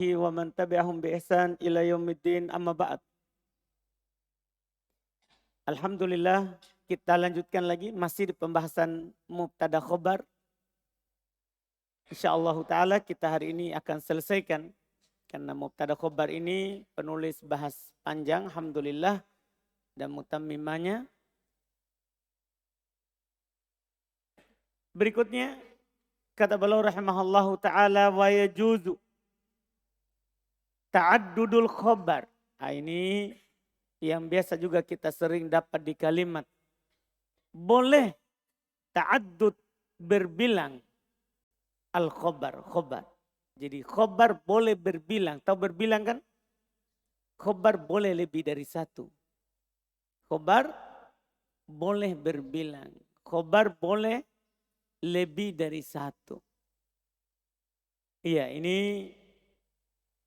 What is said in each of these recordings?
wa man tabi'ahum bi ihsan ila yaumiddin amma ba'd. Alhamdulillah, kita lanjutkan lagi masih di pembahasan mubtada khobar. Insyaallah taala kita hari ini akan selesaikan karena mubtada khobar ini penulis bahas panjang alhamdulillah dan mutammimanya. Berikutnya kata beliau rahimahullahu taala wa yajuzu ta'addudul khobar. Nah, ini yang biasa juga kita sering dapat di kalimat. Boleh ta'addud berbilang al-khobar, khobar. Jadi khobar boleh berbilang. Tahu berbilang kan? Khobar boleh lebih dari satu. Khobar boleh berbilang. Khobar boleh lebih dari satu. Iya, ini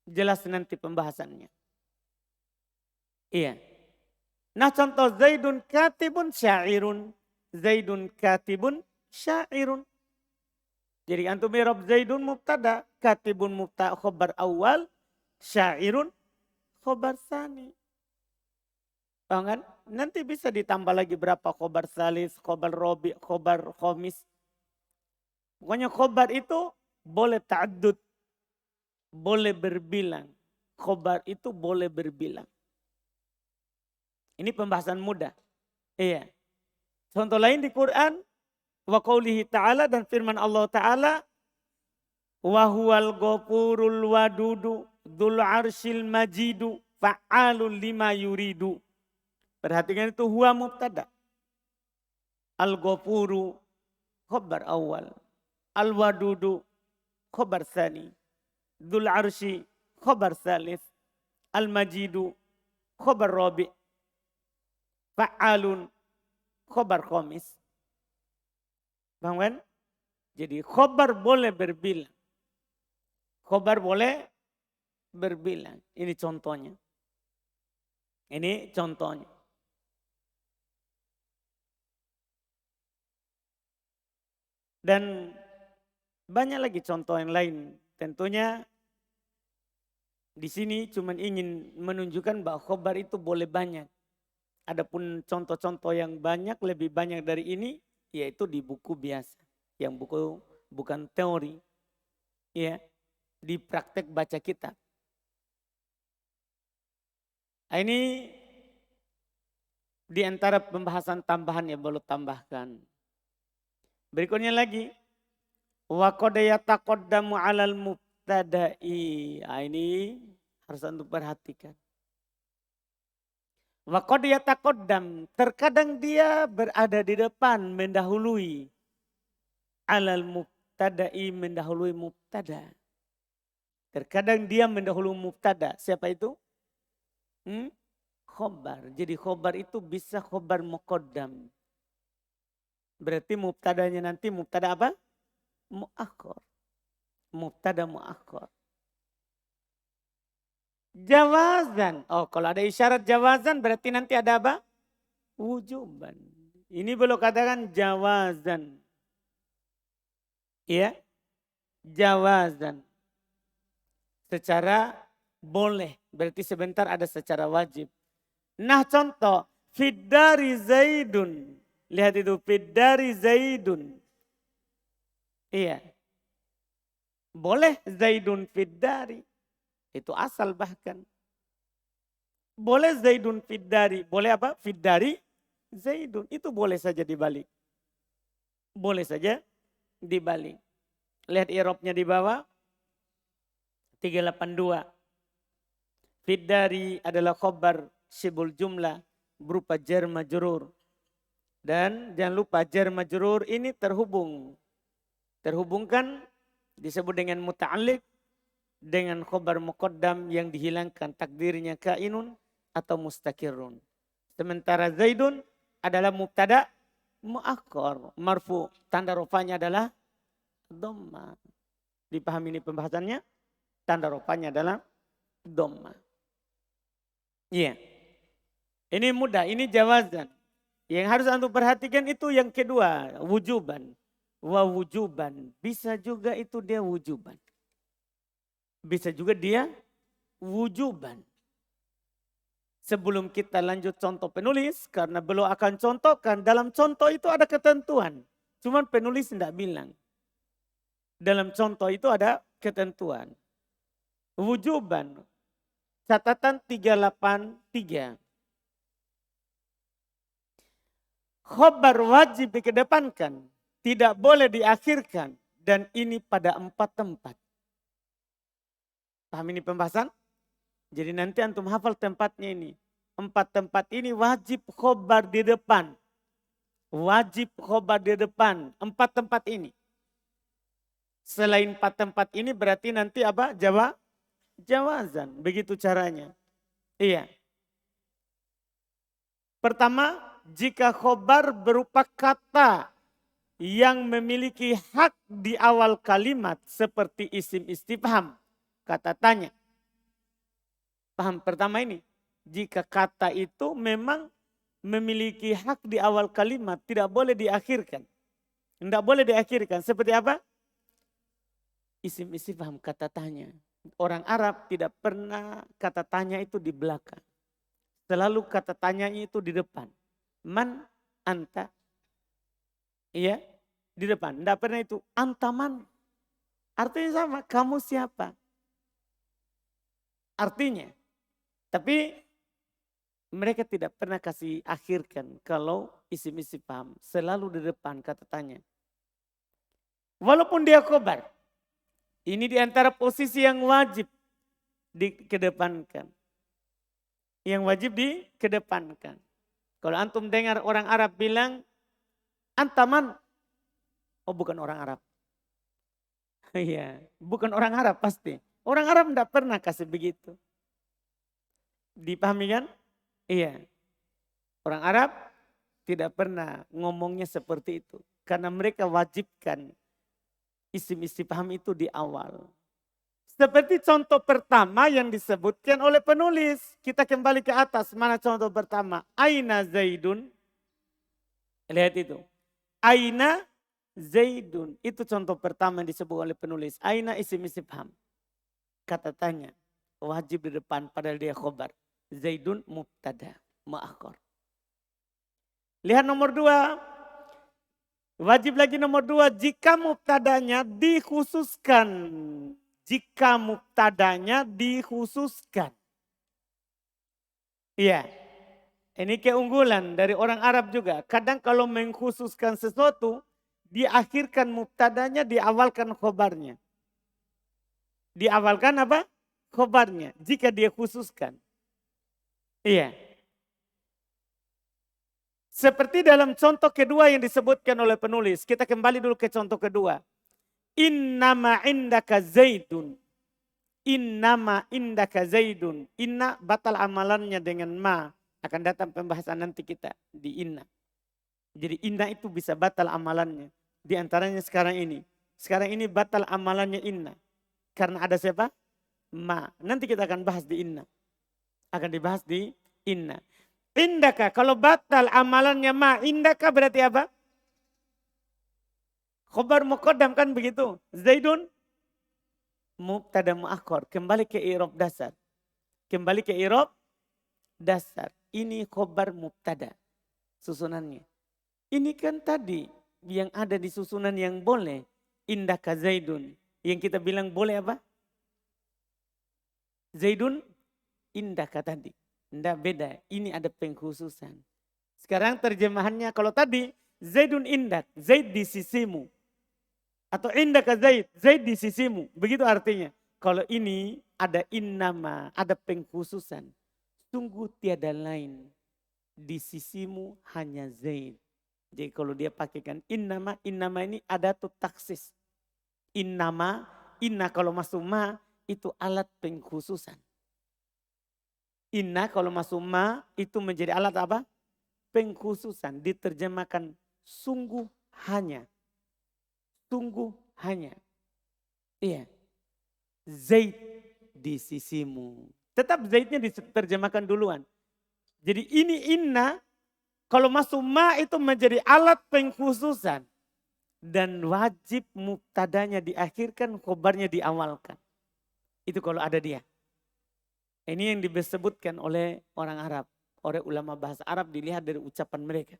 jelas nanti pembahasannya. Iya. Nah contoh Zaidun katibun syairun. Zaidun katibun syairun. Jadi antum i'rab Zaidun mubtada, katibun mubtada khobar awal, syairun khobar tsani. Paham kan? Nanti bisa ditambah lagi berapa khobar salis, khobar robi, khobar khomis. Pokoknya khobar itu boleh ta'addud. Boleh berbilang. Khobar itu boleh berbilang. Ini pembahasan mudah. Iya. Contoh lain di Quran. Wa qawlihi ta'ala dan firman Allah ta'ala. Wa huwal ghafurul wadudu dzul arsyil majidu fa'alul lima yuridu. Perhatikan itu huwa mubtada. Al-ghafuru khabar awal. Al-wadudu khabar tsani. Dzul arsy khabar tsalits. Al-majidu khabar rabi'. Fa'alun khobar khomis. Paham kan? Jadi khobar boleh berbilang. Khobar boleh berbilang. Ini contohnya. Ini contohnya. Dan banyak lagi contoh yang lain. Tentunya di sini cuma ingin menunjukkan bahwa khobar itu boleh banyak. Adapun contoh-contoh yang banyak, lebih banyak dari ini, yaitu di buku biasa. Yang buku bukan teori. Ya, di praktek baca kitab. Nah, ini di antara pembahasan tambahan yang perlu tambahkan. Berikutnya lagi. Wa qad yataqaddamu 'alal mubtada'i. Nah, ini harus untuk perhatikan. Wa qad yataqaddam, terkadang dia berada di depan mendahului alal mubtada'i, mendahului mubtada. Terkadang dia mendahului mubtada. Siapa itu? Khobar. Jadi khobar itu bisa khobar muqaddam. Berarti mubtadanya nanti mubtada apa? Mu'akhkhar. Mubtada mu'akhkhar. Jawazan. Oh, kalau ada isyarat jawazan berarti nanti ada apa? Wujuban. Ini belum katakan jawazan. Iya. Jawazan. Secara boleh. Berarti sebentar ada secara wajib. Nah contoh. Fiddari Zaidun. Lihat itu. Fiddari Zaidun. Iya. Boleh Zaidun fiddari. Itu asal bahkan. Boleh Zaidun fiddari. Boleh apa? Fiddari Zaidun. Itu boleh saja dibalik. Boleh saja dibalik. Lihat i'rabnya di bawah. 382. Fiddari adalah khobar syibul jumlah. Berupa jar majrur. Dan jangan lupa jar majrur ini terhubung. Terhubungkan disebut dengan muta'alliq. Dengan khobar muqaddam yang dihilangkan takdirnya kainun atau mustaqirrun. Sementara Zaidun adalah mubtada mu'akhkhar. Marfu, tanda rofanya adalah dhamma. Dipahami ini pembahasannya? Tanda rofanya adalah dhamma. Iya. Ini mudah, ini jawazan. Yang harus antum perhatikan itu yang kedua, wujuban. Wa wujuban. Bisa juga itu dia wujuban. Bisa juga dia wujuban. Sebelum kita lanjut contoh penulis, karena belum akan contohkan, dalam contoh itu ada ketentuan. Cuman penulis tidak bilang. Dalam contoh itu ada ketentuan. Wujuban. Catatan 383. Khobar wajib dikedepankan. Tidak boleh diakhirkan. Dan ini pada 4 tempat. Paham ini pembahasan? Jadi nanti antum hafal tempatnya ini. 4 tempat ini wajib khobar di depan. Wajib khobar di depan. 4 tempat ini. Selain 4 tempat ini berarti nanti apa? Jawazan. Begitu caranya. Iya. Pertama, jika khobar berupa kata yang memiliki hak di awal kalimat seperti isim istifham, kata tanya. Paham pertama ini? Jika kata itu memang memiliki hak di awal kalimat, tidak boleh diakhirkan. Tidak boleh diakhirkan. Seperti apa? Isim istifham, kata tanya. Orang Arab tidak pernah kata tanya itu di belakang. Selalu kata tanyanya itu di depan. Man, anta. Iya, di depan. Tidak pernah itu anta man. Artinya sama, kamu siapa? Artinya. Tapi mereka tidak pernah kasih akhirkan kalau isim istifham. Selalu di depan kata tanya. Walaupun dia khobar. Ini di antara posisi yang wajib dikedepankan. Yang wajib dikedepankan. Kalau antum dengar orang Arab bilang, antaman. Oh bukan orang Arab. Iya, bukan orang Arab pasti. Orang Arab tidak pernah kasih begitu. Dipahami kan? Iya. Orang Arab tidak pernah ngomongnya seperti itu. Karena mereka wajibkan isim istifham itu di awal. Seperti contoh pertama yang disebutkan oleh penulis. Kita kembali ke atas. Mana contoh pertama? Aina Zaidun. Lihat itu. Aina Zaidun. Itu contoh pertama yang disebut oleh penulis. Aina isim istifham. Kata tanya. Wajib di depan padahal dia khobar. Zaidun mubtada. Mu'akhkhar. Lihat nomor 2. Wajib lagi nomor 2, jika mubtadanya dikhususkan. Jika mubtadanya dikhususkan. Iya, ini keunggulan dari orang Arab juga. Kadang kalau mengkhususkan sesuatu, diakhirkan mubtadanya, diawalkan khobarnya. Diawalkan apa? Khobarnya, jika dia khususkan. Iya. Seperti dalam contoh kedua yang disebutkan oleh penulis. Kita kembali dulu ke contoh kedua. Innama indaka zaidun. Innama indaka zaidun. Inna batal amalannya dengan ma. Akan datang pembahasan nanti kita di inna. Jadi inna itu bisa batal amalannya. Di antaranya sekarang ini. Sekarang ini batal amalannya inna. Karena ada siapa? Ma. Nanti kita akan bahas di inna. Akan dibahas di inna. Indaka, kalau batal amalannya ma, indaka berarti apa? Khobar muqaddam kan begitu. Zaidun mubtada muakhkhar. Kembali ke i'rab dasar. Kembali ke i'rab dasar. Ini khobar mubtada. Susunannya. Ini kan tadi yang ada di susunan yang boleh. Indaka Zaidun. Yang kita bilang boleh apa? Zaidun indaka tadi. Tidak beda, ini ada pengkhususan. Sekarang terjemahannya kalau tadi Zaidun indak, Zaid di sisimu. Atau indaka Zaid, Zaid di sisimu. Begitu artinya. Kalau ini ada innama, ada pengkhususan. Sungguh tiada lain. Di sisimu hanya Zaid. Jadi kalau dia pakaikan innama, innama ini ada tuh taksis. Innama, inna kalau masuk ma itu alat pengkhususan. Inna kalau masuk ma itu menjadi alat apa? Pengkhususan. Diterjemahkan sungguh hanya. Sungguh hanya. Iya. Zaid di sisimu. Tetap Zaidnya diterjemahkan duluan. Jadi ini inna kalau masuk ma itu menjadi alat pengkhususan. Dan wajib mubtadanya diakhirkan, khobarnya diawalkan. Itu kalau ada dia. Ini yang disebutkan oleh orang Arab. Oleh ulama bahasa Arab dilihat dari ucapan mereka.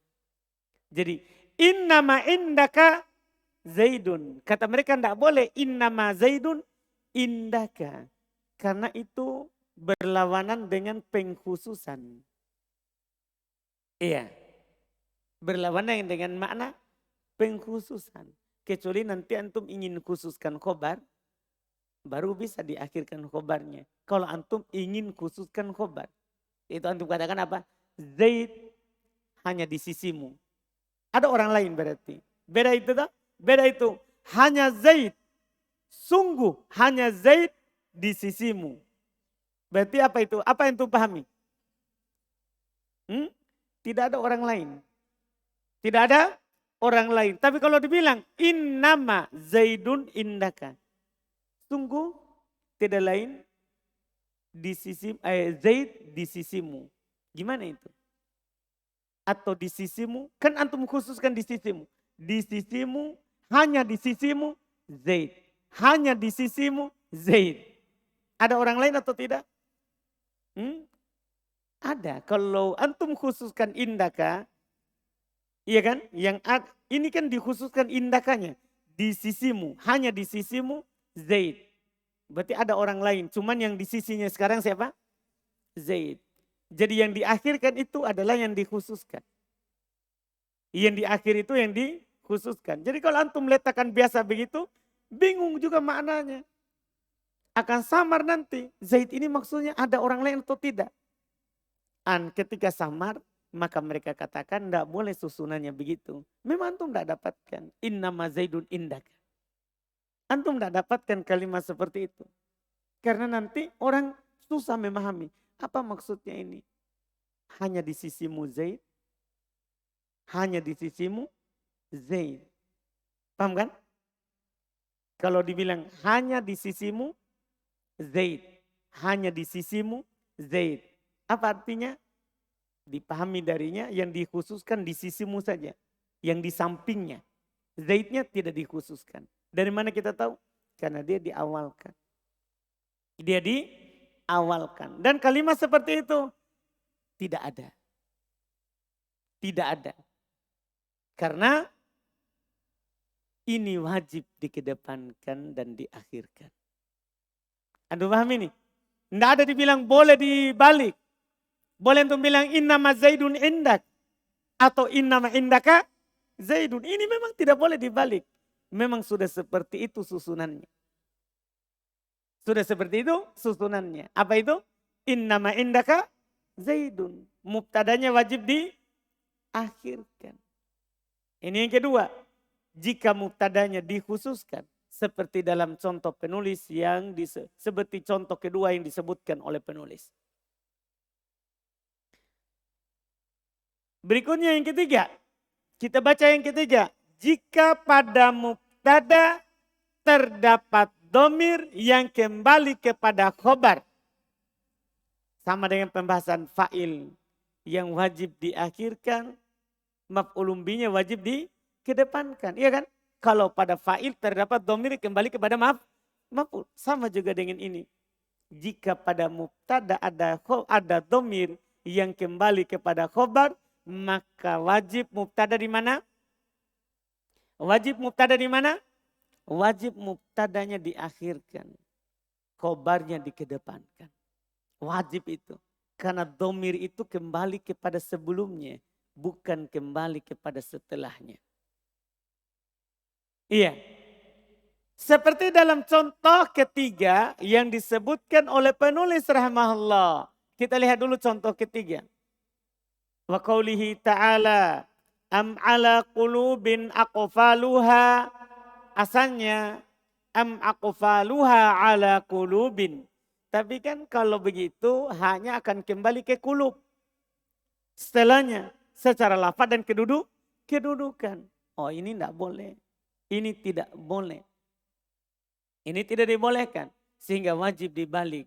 Jadi innama indaka Zaidun. Kata mereka tidak boleh innama Zaidun indaka. Karena itu berlawanan dengan pengkhususan. Iya. Berlawanan dengan makna pengkhususan. Kecuali nanti antum ingin khususkan khobar, baru bisa diakhirkan khobarnya. Kalau antum ingin khususkan khobar, itu antum katakan apa? Zaid hanya di sisimu. Ada orang lain berarti. Beda itu tak? Beda itu. Hanya Zaid. Sungguh hanya Zaid di sisimu. Berarti apa itu? Apa yang antum pahami? Tidak ada orang lain. Tidak ada orang lain. Tapi kalau dibilang innama Zaidun indaka. Sungguh tidak lain di sisi Zaid di sisimu. Gimana itu? Atau di sisimu, kan antum khususkan di sisimu. Di sisimu, hanya di sisimu Zaid. Hanya di sisimu Zaid. Ada orang lain atau tidak? Ada. Kalau antum khususkan indaka, iya kan? Ini kan dikhususkan indakanya. Di sisimu, hanya di sisimu Zaid. Berarti ada orang lain. Cuman yang di sisinya sekarang siapa? Zaid. Jadi yang diakhirkan itu adalah yang dikhususkan. Yang di akhir itu yang dikhususkan. Jadi kalau antum letakkan biasa begitu, bingung juga maknanya. Akan samar nanti. Zaid ini maksudnya ada orang lain atau tidak. Ketika samar, maka mereka katakan tidak boleh susunannya begitu. Memang antum tidak dapatkan. Innama Zaidun indaka. Antum tidak dapatkan kalimat seperti itu. Karena nanti orang susah memahami. Apa maksudnya ini? Hanya di sisimu Zaid. Hanya di sisimu Zaid. Paham kan? Kalau dibilang hanya di sisimu Zaid. Hanya di sisimu Zaid. Apa artinya? Dipahami darinya yang dikhususkan di sisimu saja. Yang di sampingnya. Zaidnya tidak dikhususkan. Dari mana kita tahu? Karena dia diawalkan. Dia diawalkan. Dan kalimat seperti itu tidak ada. Tidak ada. Karena ini wajib dikedepankan dan diakhirkan. Anda paham ini? Tidak ada dibilang boleh dibalik. Boleh untuk bilang innama Zaidun indak. Atau innama indaka Zaidun. Ini memang tidak boleh dibalik. Memang sudah seperti itu susunannya. Sudah seperti itu susunannya. Apa itu? Innama indaka Zaidun. Mubtadanya wajib diakhirkan. Ini yang kedua. Jika mubtadanya dikhususkan. Seperti dalam contoh penulis yang seperti contoh kedua yang disebutkan oleh penulis. Berikutnya yang ketiga. Kita baca yang ketiga. Jika pada mubtada terdapat domir yang kembali kepada khobar. Sama dengan pembahasan fa'il yang wajib diakhirkan. Maf'ulun bihi wajib dikedepankan. Iya kan? Kalau pada fa'il terdapat domir kembali kepada maf'ul. Sama juga dengan ini. Jika pada mubtada ada domir yang kembali kepada khobar. Maka wajib mubtada di mana? Wajib mubtada di mana? Wajib mubtadanya diakhirkan. Khobarnya dikedepankan. Wajib itu. Karena domir itu kembali kepada sebelumnya. Bukan kembali kepada setelahnya. Iya. Seperti dalam contoh ketiga yang disebutkan oleh penulis rahimahullah. Kita lihat dulu contoh ketiga. Wa qawlihi ta'ala am ala qulubin aqfaluha. Asalnya am aqfaluha ala qulubin. Tapi kan kalau begitu hanya akan kembali ke kulub. Setelahnya secara lafaz dan kedudukan. Oh ini tidak boleh. Ini tidak boleh. Ini tidak dibolehkan. Sehingga wajib dibalik.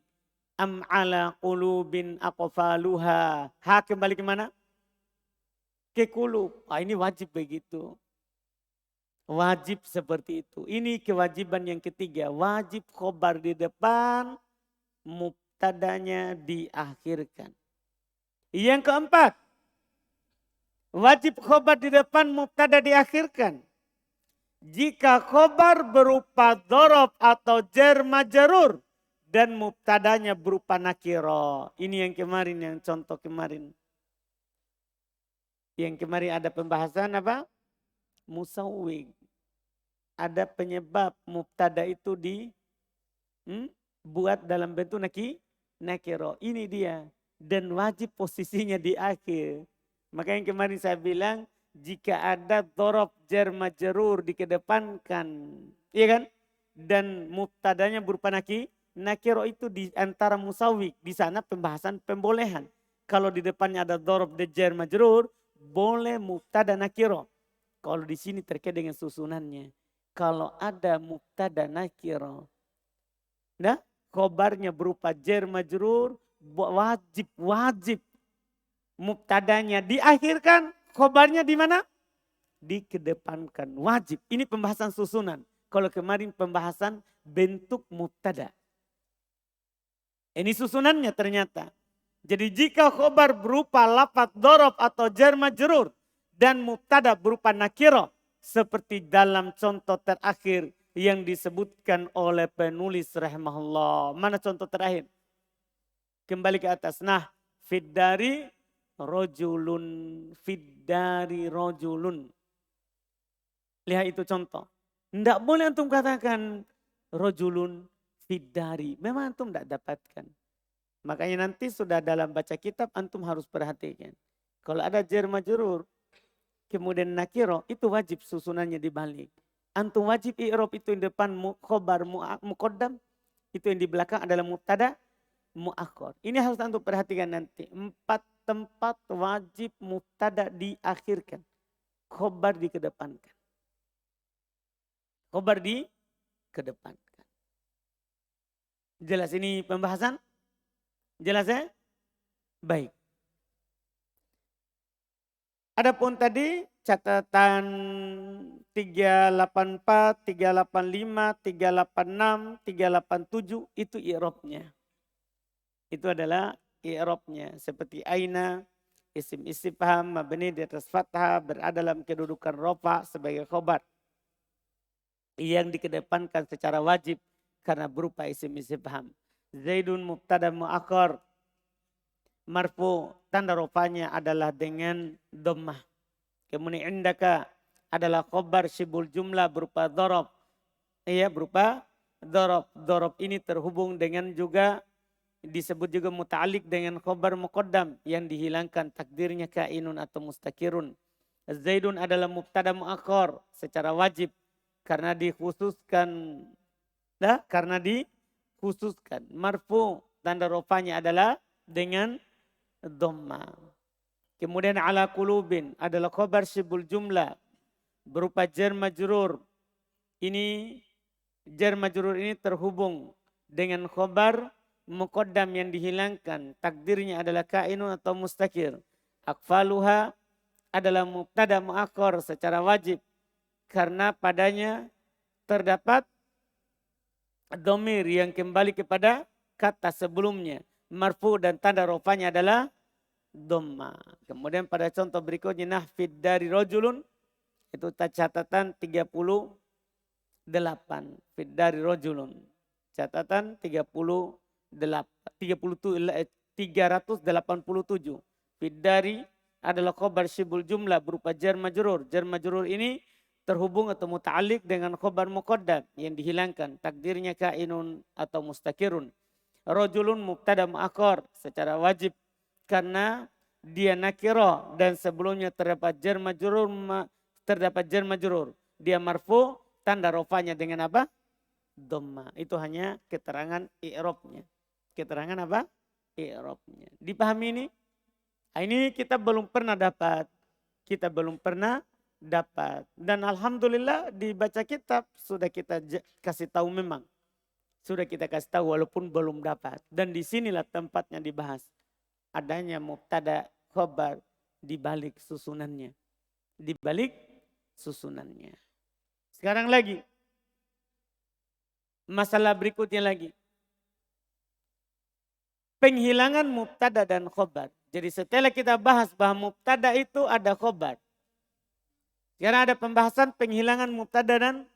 Am ala qulubin aqfaluha. Ha kembali ke mana? Ke kulub. Ini wajib begitu. Wajib seperti itu. Ini kewajiban yang ketiga. Wajib khobar di depan. mubtadanya diakhirkan. Yang keempat, wajib khobar di depan mubtada diakhirkan. Jika khobar berupa dhorob atau jar majrur dan mubtadanya berupa nakiro. Ini yang kemarin, yang contoh kemarin. Yang kemarin ada pembahasan apa? Musawwig. Ada penyebab mubtada itu dibuat dalam bentuk nakiro. Ini dia. Dan wajib posisinya di akhir. Maka yang kemarin saya bilang, jika ada dhorob jar majrur dikedepankan, iya kan? Dan mubtadanya berupa nakiro itu di antara musawwig. Di sana pembahasan pembolehan. Kalau di depannya ada dhorob dan jar majrur, boleh mubtada nakiro. Kalau di sini terkait dengan susunannya. Kalau ada mubtada nakiro, nah, khobarnya berupa jar majrur, wajib mubtadanya diakhirkan, khobarnya di mana? Dikedepankan, wajib. Ini pembahasan susunan. Kalau kemarin pembahasan bentuk mubtada. Ini susunannya ternyata. Jadi jika khobar berupa lafaz dhorob atau jar majrur dan mubtada berupa nakiro, seperti dalam contoh terakhir yang disebutkan oleh penulis rahimahullah. Mana contoh terakhir? Kembali ke atas. Nah, fiddari rojulun, fiddari rojulun. Lihat itu contoh. Tidak boleh antum katakan rojulun fiddari. Memang antum tidak dapatkan. Makanya nanti sudah dalam baca kitab antum harus perhatikan. Kalau ada jar majrur, kemudian nakiro, itu wajib susunannya dibalik. Antum wajib i'rab itu yang depan khobar muqaddam, itu yang di belakang adalah mubtada muakhir. Ini harus antum perhatikan nanti. 4 tempat wajib mubtada diakhirkan. Khobar dikedepankan. Khobar dikedepankan. Jelas ini pembahasan? Jelas ya? Baik. Adapun tadi catatan 384, 385, 386, 387 itu i'rabnya. Itu adalah i'rabnya. Seperti aina, isim istifham, mabni di atas fathah, berada dalam kedudukan rofa sebagai khobar. Yang dikedepankan secara wajib karena berupa isim istifham. Zaidun mubtada muakhar. Marfu, tanda rofanya adalah dengan dhammah. Kemudian indaka adalah khobar syibul jumlah berupa dhorob. Iya, berupa dhorob. Dhorob ini terhubung dengan juga disebut juga muta'alik dengan khobar muqaddam yang dihilangkan takdirnya kainun atau mustakirun. Zaidun adalah mubtada muakhar secara wajib karena dikhususkan. Karena dikhususkan. Marfu, tanda rofanya adalah dengan dhamma. Kemudian ala qulubin adalah khabar syibul jumlah berupa jar majrur. Ini jar majrur ini terhubung dengan khabar muqaddam yang dihilangkan. Takdirnya adalah kainun atau mustakir. Akfaluha adalah mubtada muakhar secara wajib karena padanya terdapat dhamir yang kembali kepada kata sebelumnya. Marfu dan tanda rofanya adalah dhamma. Kemudian pada contoh berikutnya nahfid dari rojulun itu catatan 38. Fid dari rojulun. Catatan 387. Fid dari adalah khobar syibul jumlah berupa jar majrur. Jar majrur ini terhubung atau muta'alik dengan khobar muqaddam yang dihilangkan. Takdirnya kainun atau mustakirun. Rojulun mubtada muakhar secara wajib karena dia nakiro dan sebelumnya terdapat jar majrur. Dia marfu, tanda rofanya dengan apa? Dhamma. Itu hanya keterangan i'rabnya. Keterangan apa? I'rabnya. Dipahami ini? Ini kita belum pernah dapat. Dan alhamdulillah dibaca kitab sudah kita kasih tahu memang. Sudah kita kasih tahu walaupun belum dapat. Dan disinilah tempatnya dibahas. Adanya mubtada khobar di balik susunannya. Sekarang lagi. Masalah berikutnya lagi. penghilangan mubtada dan khobar. Jadi setelah kita bahas bahwa mubtada itu ada khobar. Sekarang ada pembahasan penghilangan mubtada dan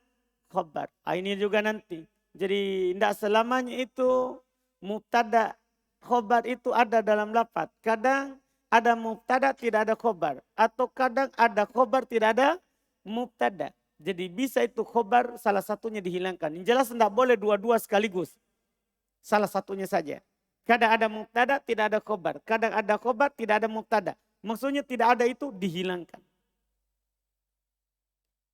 khobar. Ini juga nanti. Jadi tidak selamanya itu mubtada khobar itu ada dalam lafaz. Kadang ada mubtada tidak ada khobar. Atau kadang ada khobar tidak ada mubtada. Jadi bisa itu khobar salah satunya dihilangkan. Yang jelas tidak boleh dua-dua sekaligus. Salah satunya saja. Kadang ada mubtada tidak ada khobar. Kadang ada khobar tidak ada mubtada. Maksudnya tidak ada itu dihilangkan.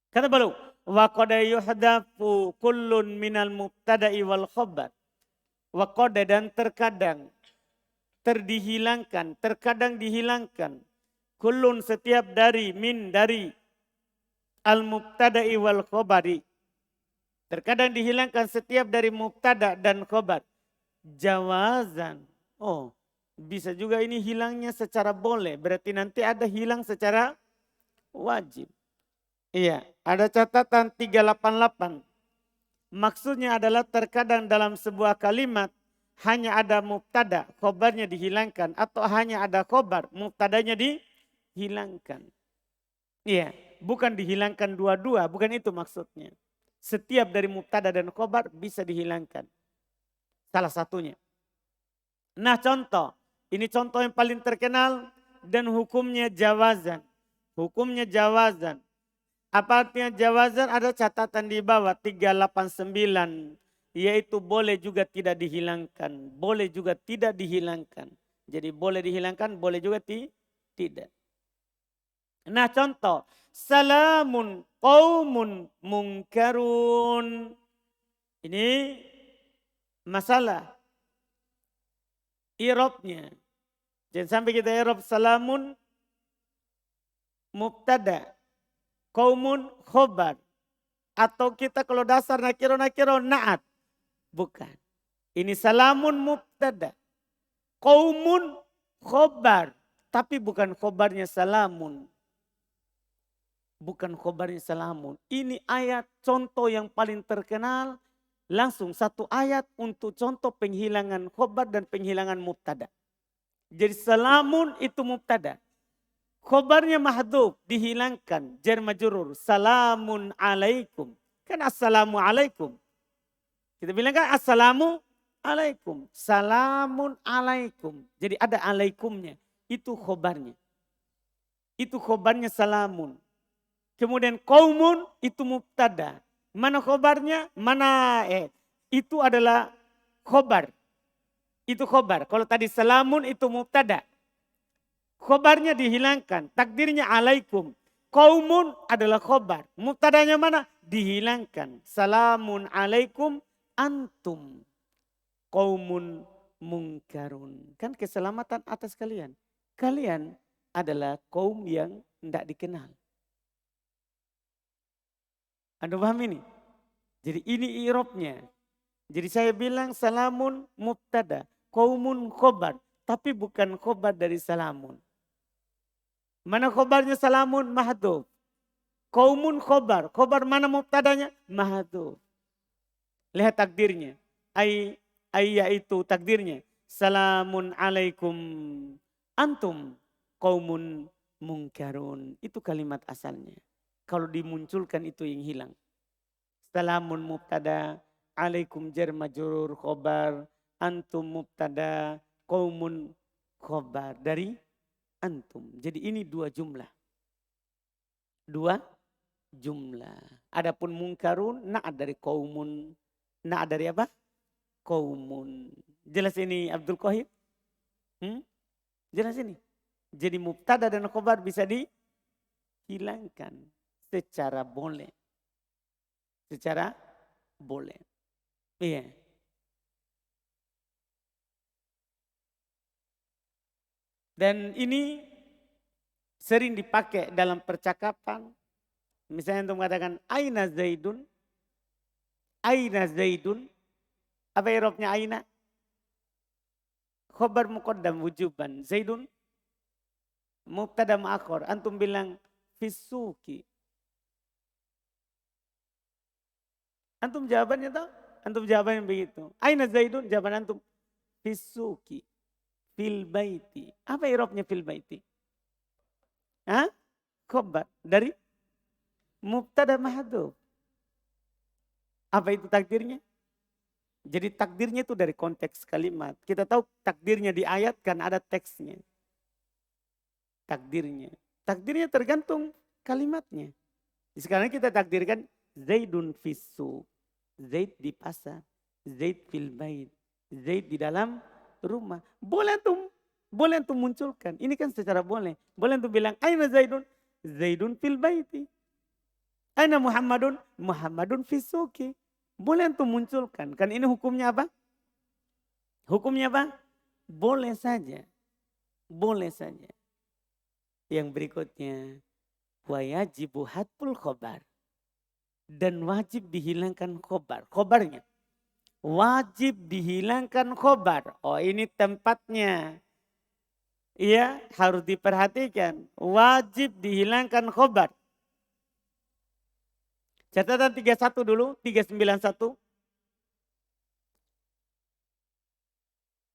Kata baru, wa qad yuhdafu kullun minal mubtada'i wal khabar. Wa qad dan terkadang terkadang dihilangkan. Kullun setiap dari al mubtada'i wal khabari. Terkadang dihilangkan setiap dari mubtada dan khabar. Jawazan. Oh, bisa juga ini hilangnya secara boleh. Berarti nanti ada hilang secara wajib. Iya, ada catatan 388. Maksudnya adalah terkadang dalam sebuah kalimat hanya ada mubtada, khobarnya dihilangkan. Atau hanya ada khobar, mubtadanya dihilangkan. Iya, bukan dihilangkan dua-dua, bukan itu maksudnya. Setiap dari mubtada dan khobar bisa dihilangkan. Salah satunya. Nah contoh, ini contoh yang paling terkenal dan hukumnya jawazan. Hukumnya jawazan. Apa artinya jawazan? Ada catatan di bawah 389. Yaitu boleh juga tidak dihilangkan. Boleh juga tidak dihilangkan. Jadi boleh dihilangkan, boleh juga tidak. Nah contoh. Salamun qaumun munkarun. Ini masalah. Irobnya. Jangan sampai kita irob salamun mubtada. Qaumun khobar. Atau kita kalau dasar nakiro na'at. Bukan. Ini salamun mubtada. Qaumun khobar. Tapi bukan khobarnya salamun. Bukan khobarnya salamun. Ini ayat contoh yang paling terkenal. Langsung satu ayat untuk contoh penghilangan khobar dan penghilangan mubtada. Jadi salamun itu mubtada. Khobarnya mahdhuf, dihilangkan. Jar majrur, salamun alaikum. Kan assalamu alaikum. Kita bilang kan assalamu alaikum. Salamun alaikum. Jadi ada alaikumnya. Itu khobarnya. Itu khobarnya salamun. Kemudian qaumun itu mubtada. Mana khobarnya? Itu adalah khobar. Itu khobar. Kalau tadi salamun itu mubtada. Khobarnya dihilangkan. Takdirnya alaikum. Qaumun adalah khobar. Mubtadanya mana? Dihilangkan. Salamun alaikum antum. Qaumun munkarun. Kan keselamatan atas kalian. Kalian adalah kaum yang tidak dikenal. Anda paham ini? Jadi ini irobnya. Jadi saya bilang salamun mubtada. Qaumun khobar. Tapi bukan khobar dari salamun. Mana khobarnya salamun? Mahdhuf. Qaumun khobar. Khobar mana mubtadanya? Mahdhuf. Lihat takdirnya. Yaitu takdirnya. Salamun alaikum antum qaumun munkarun. Itu kalimat asalnya. Kalau dimunculkan itu yang hilang. Salamun mubtada. Alaikum jar majrur khobar. Antum mubtada. Qaumun khobar. Dari antum. Jadi ini dua jumlah. Dua jumlah. Adapun munkarun na'at dari qaumun. Na'at dari apa? Qaumun. Jelas ini Abdul Qahir? Jelas ini. Jadi mubtada dan khobar bisa dihilangkan secara boleh. Secara boleh. Iya. Dan ini sering dipakai dalam percakapan. Misalnya untuk mengatakan aina Zaidun. Aina Zaidun. Apa irobnya aina? Khobar muqaddam wujuban. Zaidun mubtada muakhar. Antum bilang fisuki. Antum jawabannya tahu? Antum jawabannya begitu. Aina Zaidun? Jawaban antum fisuki. fil baiti. Apa i'rabnya fil baiti? Hah? Khobar. Dari mubtada mahdhuf. Apa itu takdirnya? Jadi takdirnya itu dari konteks kalimat. Kita tahu takdirnya di ayat kan ada teksnya. Takdirnya. Takdirnya tergantung kalimatnya. Sekarang kita takdirkan Zaidun fissu. Zaid di pasar. Zaid fil bait. Zaid di dalam rumah. Boleh antum munculkan. Ini kan secara boleh. Boleh antum bilang, aina Zaidun? Zaidun fil baiti. Aina Muhammadun? Muhammadun fissuki. Boleh antum munculkan. Kan ini hukumnya apa? Hukumnya apa? Boleh saja. Boleh saja. Yang berikutnya. Wa yajibu hatful khobar. Dan wajib dihilangkan khobar. Khobarnya. Wajib dihilangkan khobar. Oh ini tempatnya. Iya harus diperhatikan. Wajib dihilangkan khobar. Catatan 31 dulu. 391.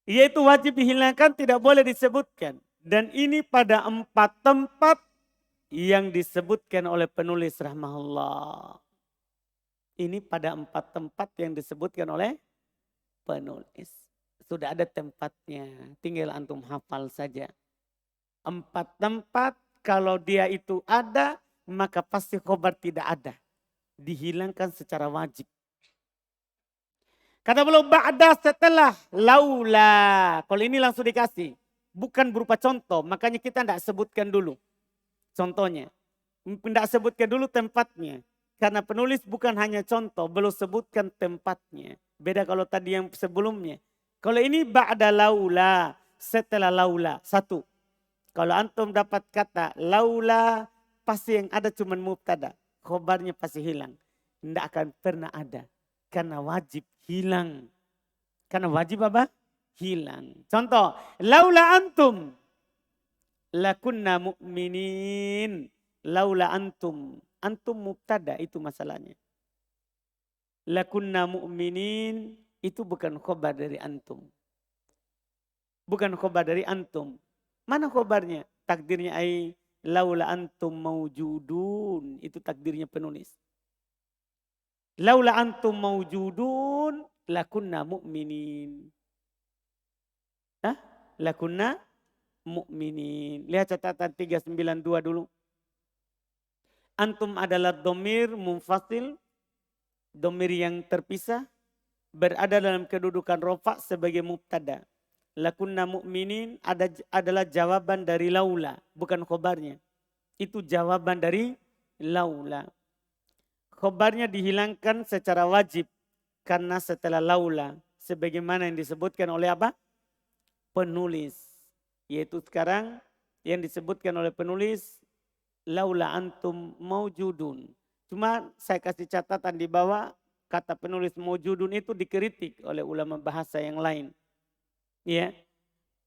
Yaitu wajib dihilangkan tidak boleh disebutkan. Dan ini pada 4 tempat yang disebutkan oleh penulis rahimahullah. Ini pada 4 tempat yang disebutkan oleh penulis. Sudah ada tempatnya, tinggal antum hafal saja. 4 tempat kalau dia itu ada, maka pasti khobar tidak ada. Dihilangkan secara wajib. Kata beliau ba'da setelah laula. Kalau ini langsung dikasih. Bukan berupa contoh, makanya kita tidak sebutkan dulu contohnya. Tidak sebutkan dulu tempatnya. Karena penulis bukan hanya contoh, belum sebutkan tempatnya. Beda kalau tadi yang sebelumnya. Kalau ini ba'da laula, setelah laula. 1. Kalau antum dapat kata laula, pasti yang ada cuma mubtada. Khobarnya pasti hilang. Tidak akan pernah ada. Karena wajib hilang. Karena wajib apa? Hilang. Contoh, laula antum lakunna mu'minin. Laula antum. Antum mubtada itu masalahnya. Lakunna mu'minin itu bukan khobar dari antum. Bukan khobar dari antum. Mana khobarnya? Takdirnya ay laula antum maujudun. Itu takdirnya penulis. Laula antum maujudun lakunna mu'minin. Hah? Lakunna mu'minin. Lihat catatan 392 dulu. Antum adalah domir munfasil. Domir yang terpisah. Berada dalam kedudukan rofa sebagai mubtada. Lakunna mu'minin adalah jawaban dari laula. Bukan khobarnya. Itu jawaban dari laula. Khobarnya dihilangkan secara wajib. Karena setelah laula. Sebagaimana yang disebutkan oleh apa? Penulis. Yaitu sekarang yang disebutkan oleh penulis. Laula antum maujudun. Cuma saya kasih catatan di bawah. Kata penulis maujudun itu dikritik oleh ulama bahasa yang lain. Ya,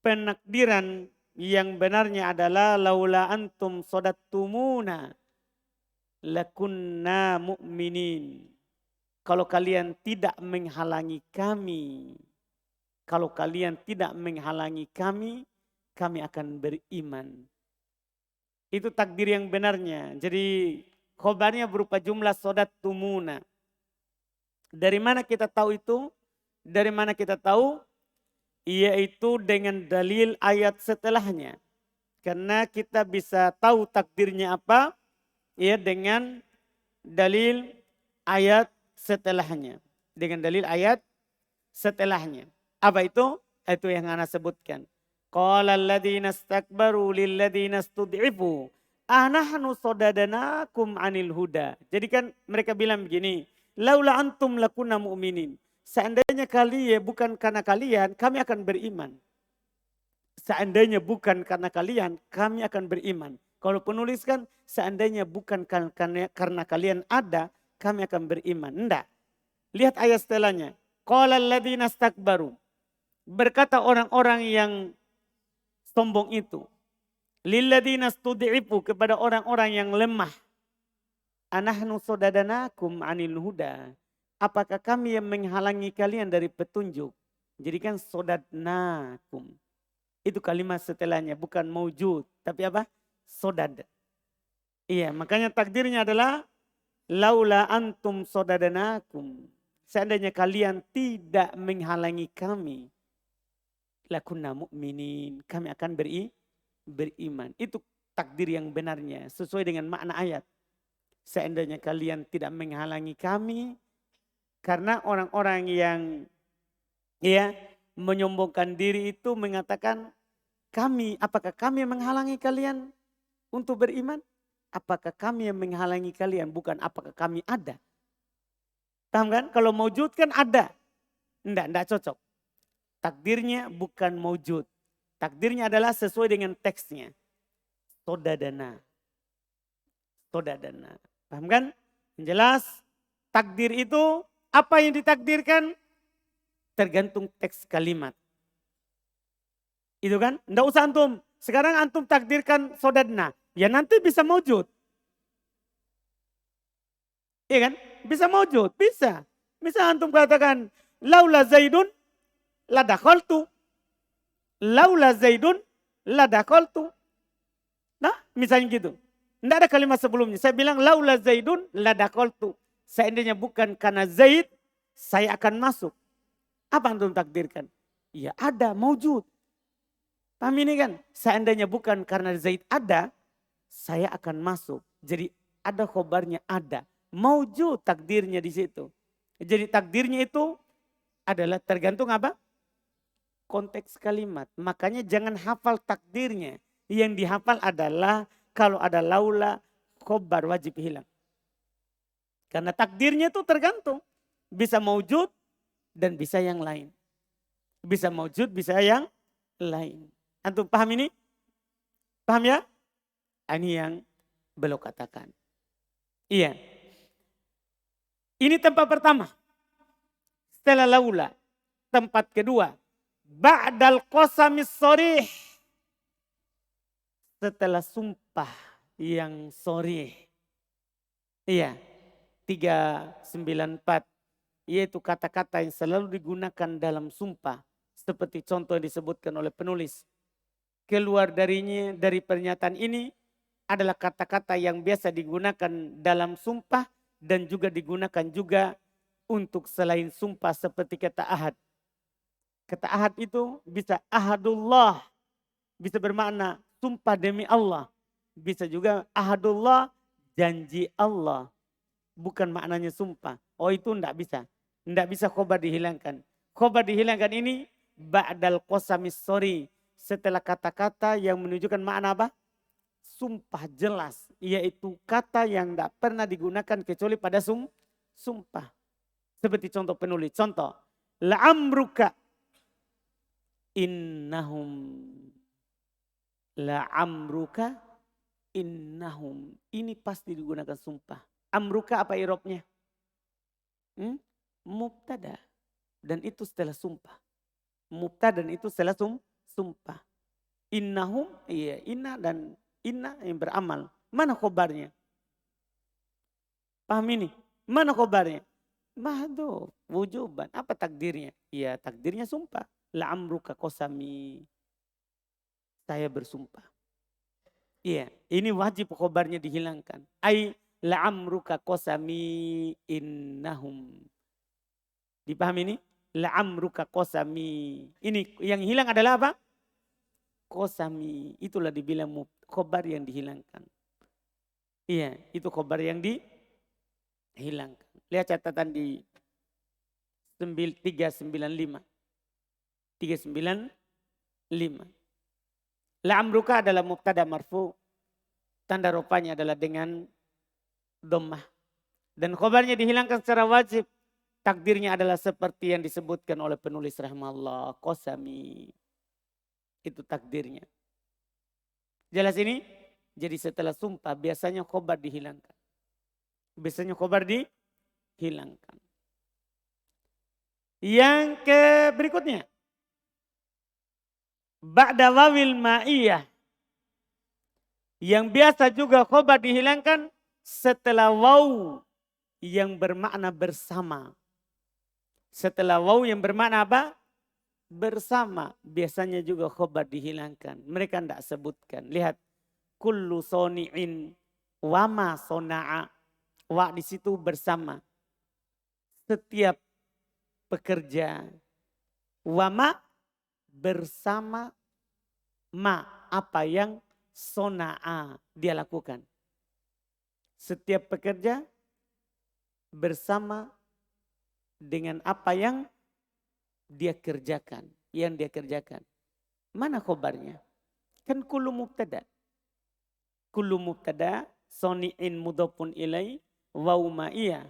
penakdiran yang benarnya adalah laula antum sodattumuna lakunna mu'minin. Kalau kalian tidak menghalangi kami. Kalau kalian tidak menghalangi kami, kami akan beriman. Itu takdir yang benarnya. Jadi khobarnya berupa jumlah sodattumuna. Dari mana kita tahu itu? Dari mana kita tahu? Yaitu dengan dalil ayat setelahnya. Karena kita bisa tahu takdirnya apa? Ya dengan dalil ayat setelahnya. Dengan dalil ayat setelahnya. Apa itu? Itu yang Ana sebutkan. Qala alladhina istakbaru lilladhina istud'ifu anahnu sadadnakum anil huda. Jadi kan mereka bilang begini, laula antum lakunna mu'minin. Seandainya kalian bukan karena kalian, kami akan beriman. Seandainya bukan karena kalian, kami akan beriman. Kalau penulis kan, seandainya bukan karena kalian ada, kami akan beriman. Enggak. Lihat ayat setelahnya. Qala alladziina istakbaru. Berkata orang-orang yang sombong itu. Lilladziina istud'ifu, kepada orang-orang yang lemah. Anahnu sadadnakum 'anil huda. Apakah kami yang menghalangi kalian dari petunjuk? Jadi kan sodadnakum. Itu kalimat setelahnya, bukan maujud. Tapi apa? Sodad. Iya, makanya takdirnya adalah laula antum sodadanakum. Seandainya kalian tidak menghalangi kami, lakunna mu'minin. Kami akan beriman. Itu takdir yang benarnya sesuai dengan makna ayat. Seandainya kalian tidak menghalangi kami, karena orang-orang yang ya menyombongkan diri itu mengatakan apakah kami yang menghalangi kalian untuk beriman? Apakah kami yang menghalangi kalian? Bukan apakah kami ada. Paham kan? Kalau maujud kan ada. Enggak cocok. Takdirnya bukan maujud. Takdirnya adalah sesuai dengan teksnya. Sodadana. Sodadana. Paham kan? Yang jelas takdir itu apa yang ditakdirkan tergantung teks kalimat. Itu kan? Enggak usah antum. Sekarang antum takdirkan sodadna. Ya nanti bisa maujud. Iya kan? Bisa maujud. Bisa. Bisa antum katakan laula Zaidun la dakhaltu. Laula Zaidun la dakhaltu. Nah, misalnya gitu. Tidak ada kalimat sebelumnya. Saya bilang laula Zaidun la dakhaltu. Seandainya bukan karena Zaid, saya akan masuk. Apa antum takdirkan? Ya ada, maujud. Paham ini kan? Seandainya bukan karena Zaid ada, saya akan masuk. Jadi ada khobarnya ada. Maujud takdirnya di situ. Jadi takdirnya itu adalah tergantung apa? Konteks kalimat. Makanya jangan hafal takdirnya. Yang dihafal adalah kalau ada laula, khobar wajib hilang. Karena takdirnya itu tergantung. Bisa maujud dan bisa yang lain. Bisa maujud, bisa yang lain. Antum paham ini? Paham ya? Ini yang beliau katakan. Iya. Ini tempat pertama. Setelah laula. Tempat kedua. Ba'dal qasamis sharih. Setelah sumpah yang sharih. Iya. 394. Yaitu kata-kata yang selalu digunakan dalam sumpah. Seperti contoh yang disebutkan oleh penulis. Keluar darinya, dari pernyataan ini adalah kata-kata yang biasa digunakan dalam sumpah dan juga digunakan juga untuk selain sumpah seperti kata ahad. Kata ahad itu bisa ahadullah, bisa bermakna sumpah demi Allah. Bisa juga ahadullah, janji Allah. Bukan maknanya sumpah. Oh itu enggak bisa. Enggak bisa khobar dihilangkan. Khobar dihilangkan ini ba'dal qasamis sharih. Setelah kata-kata yang menunjukkan makna apa? Sumpah jelas. Yaitu kata yang tidak pernah digunakan kecuali pada sumpah. Seperti contoh penulis. Contoh. La'amruka innahum. La'amruka innahum. Ini pasti digunakan sumpah. Amruka apa irobnya? Mubtada. Dan itu setelah sumpah. Mubtada dan itu setelah sumpah. Innahum, iya, inna dan inna yang beramal. Mana khobarnya? Paham ini? Mana khobarnya? Mahdhuf, wujuban. Apa takdirnya? Iya, takdirnya sumpah. La'amruka qasami. Saya bersumpah. Iya, ini wajib khobarnya dihilangkan. Ai la'amruka qasami innahum. Dipahami ini? La'amruka qasami. Ini yang hilang adalah apa? Qasami. Itulah dibilang khobar yang dihilangkan. Iya, itu khobar yang dihilangkan. Lihat catatan di 395. 395. La'amruka adalah mubtada marfu. Tanda rupanya adalah dengan dhammah. Dan khobarnya dihilangkan secara wajib. Takdirnya adalah seperti yang disebutkan oleh penulis rahimahullah. Qasami. Itu takdirnya. Jelas ini? Jadi setelah sumpah biasanya khobar dihilangkan. Biasanya khobar dihilangkan. Yang berikutnya. Ba'da wawil ma'iyah. Yang biasa juga khobar dihilangkan setelah waw yang bermakna bersama. Setelah waw yang bermakna apa? bersama. Biasanya juga khobar dihilangkan. Mereka tidak sebutkan. Lihat. Kullu soni'in wama sona'a. Wa di situ bersama. Setiap pekerja. Wama bersama ma. Apa yang sona'a dia lakukan. Setiap pekerja bersama dengan apa yang dia kerjakan. Yang dia kerjakan. Mana khobarnya? Kan kullu mubtada. Kullu mubtada soni'in mudhafun ilai wau ma'iyah.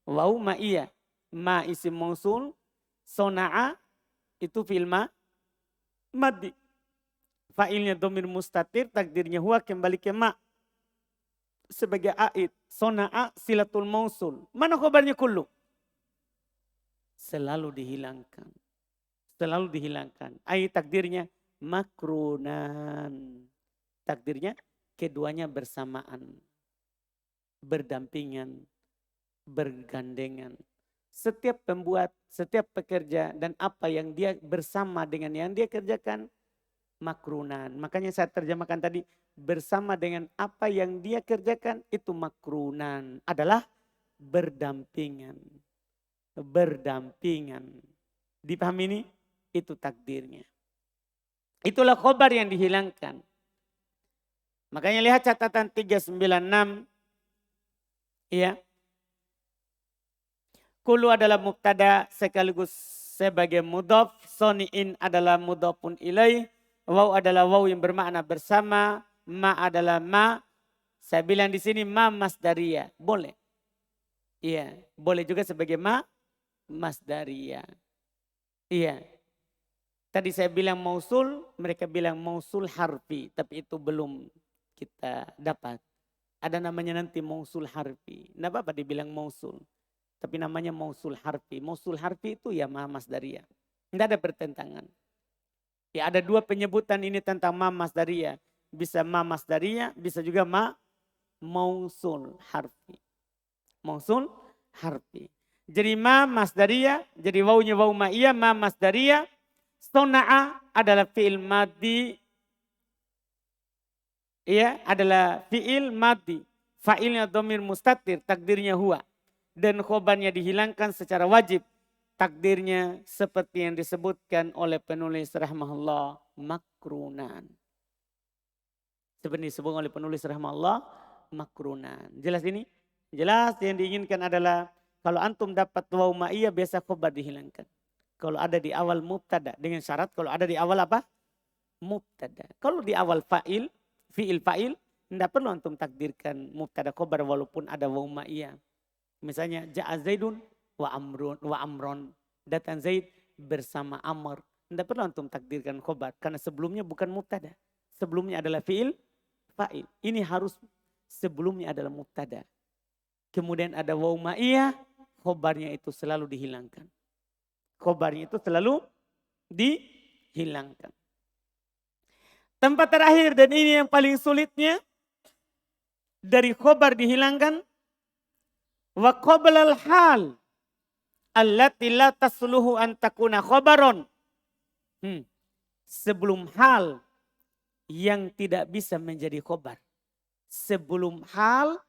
Wau ma'iyah. Ma isim mausul. Sona'a itu fi'il maddi. Fa'ilnya domir mustatir. Takdirnya huwa kembali ke ma. Sebagai a'id. Sona'a silatul mausul. Mana khobarnya kullu? Selalu dihilangkan. Selalu dihilangkan. Ayat takdirnya makrunan. Takdirnya keduanya bersamaan. Berdampingan. Bergandengan. Setiap pembuat, setiap pekerja dan apa yang dia bersama dengan yang dia kerjakan makrunan. Makanya saya terjemahkan tadi bersama dengan apa yang dia kerjakan itu makrunan. Adalah berdampingan. Berdampingan. Dipahami ini? Itu takdirnya. Itulah khobar yang dihilangkan. Makanya lihat catatan 396. Ya. Kullu adalah mubtada sekaligus sebagai mudhaf. Soni'in adalah mudhafun ilaih. Waw adalah waw yang bermakna bersama. Ma adalah ma. Saya bilang di sini ma masdariyah. Boleh. Iya. Boleh juga sebagai ma masdariyah. Iya. Tadi saya bilang mausul, mereka bilang mausul harfi. Tapi itu belum kita dapat. Ada namanya nanti mausul harfi. Tidak apa-apa dibilang mausul. Tapi namanya mausul harfi. Mausul harfi itu ya ma masdariyah. Tidak ada pertentangan. Ya ada dua penyebutan ini tentang ma masdariyah. Bisa ma masdariyah, bisa juga ma mausul harfi. Mausul harfi. Jadi ma masdariyah, jadi wawunya wawu ma'iyah, ma masdariyah. Sona'a adalah fi'il madhi. Ya, adalah fi'il madhi. Fa'ilnya dhamir mustatir, takdirnya huwa. Dan khobarnya dihilangkan secara wajib. Takdirnya seperti yang disebutkan oleh penulis rahimahullah makrunan. Seperti disebut oleh penulis rahimahullah makrunan. Jelas ini? Jelas yang diinginkan adalah kalau antum dapat waw ma'iyah biasa khobar dihilangkan. Kalau ada di awal mubtada dengan syarat kalau ada di awal apa? Mubtada. Kalau di awal fa'il, fi'il fa'il, tidak perlu antum takdirkan mubtada khobar walaupun ada waw ma'iyah. Misalnya ja'a Zaidun wa amron. Datang Zaid bersama Amr. Tidak perlu antum takdirkan khobar karena sebelumnya bukan mubtada. Sebelumnya adalah fi'il fa'il. Ini harus sebelumnya adalah mubtada. Kemudian ada waw ma'iyah, khobarnya itu selalu dihilangkan. Khobarnya itu selalu dihilangkan. Tempat terakhir dan ini yang paling sulitnya dari khobar dihilangkan. Wa qablal hal allati la tasluhu an takuna khabaron. Sebelum hal yang tidak bisa menjadi khobar. Sebelum hal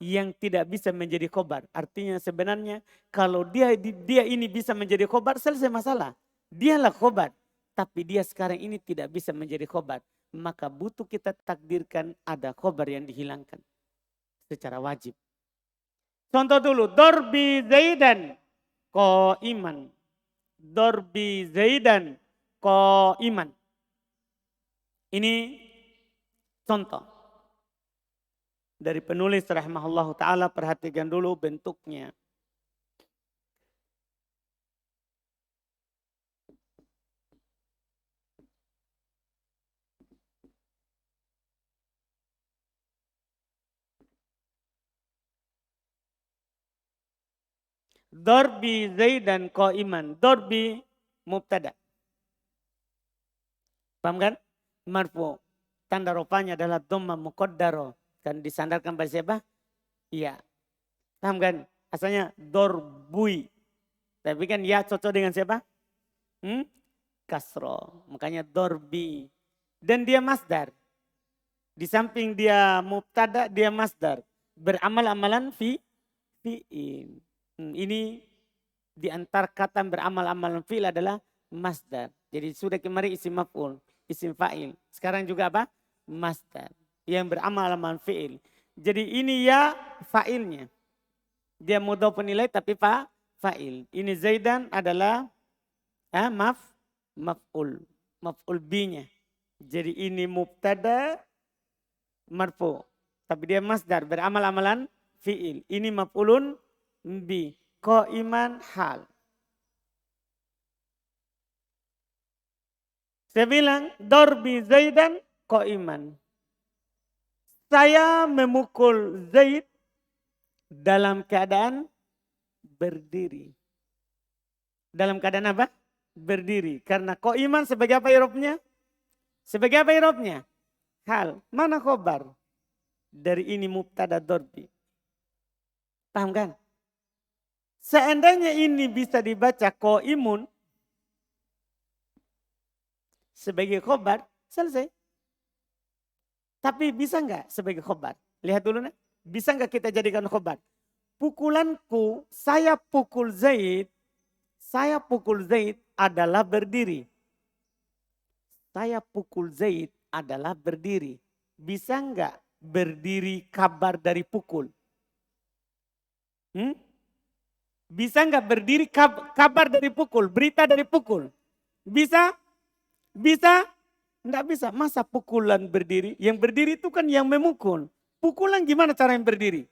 yang tidak bisa menjadi khobar. Artinya sebenarnya kalau dia ini bisa menjadi khobar selesai masalah. Dialah khobar. Tapi dia sekarang ini tidak bisa menjadi khobar. Maka butuh kita takdirkan ada khobar yang dihilangkan. Secara wajib. Contoh dulu, dorbi Zaidan ko iman. Dorbi Zaidan ko iman. Ini contoh. Dari penulis rahimahullah ta'ala perhatikan dulu bentuknya. Dorbi Zaidan qaiman. Dorbi mubtada. Paham kan? Marfu. Tanda rupanya adalah dhamma muqaddaro. Kan disandarkan pada siapa? Iya. Paham kan? Asalnya dorbui. Tapi kan ya cocok dengan siapa? kasro. Makanya dorbi. Dan dia masdar. Di samping dia mubtada, dia masdar. Beramal-amalan fi'il. Ini di antara kata beramal-amalan fi'il adalah masdar. Jadi sudah kemarin isim maf'ul, isim fa'il. Sekarang juga apa? Masdar. Yang beramal-amalan fi'il. Jadi ini ya fa'ilnya. Dia mudhof penilai tapi fa'il. Ini Zaidan adalah maf'ul. Maf'ul bi-nya. Jadi ini mubtada marfu. Tapi dia masdar beramal-amalan fi'il. Ini maf'ulun bi. Qaiman hal. Saya bilang dorbi Zaidan qaiman. Saya memukul Zaid dalam keadaan berdiri. Dalam keadaan apa? Berdiri. Karena qaiman sebagai apa irobnya? Sebagai apa irobnya? Hal. Mana khobar? Dari ini mubtada dorbi. Paham kan? Seandainya ini bisa dibaca qaimun sebagai khobar, selesai. Tapi bisa enggak sebagai khobar? Lihat dulu nih. Bisa enggak kita jadikan khobar? Pukulanku, saya pukul Zaid adalah berdiri. Saya pukul Zaid adalah berdiri. Bisa enggak berdiri kabar dari pukul? Bisa enggak berdiri kabar dari pukul, berita dari pukul? Bisa? Bisa? Enggak bisa. Masa pukulan berdiri? Yang berdiri itu kan yang memukul. Pukulan gimana cara yang berdiri?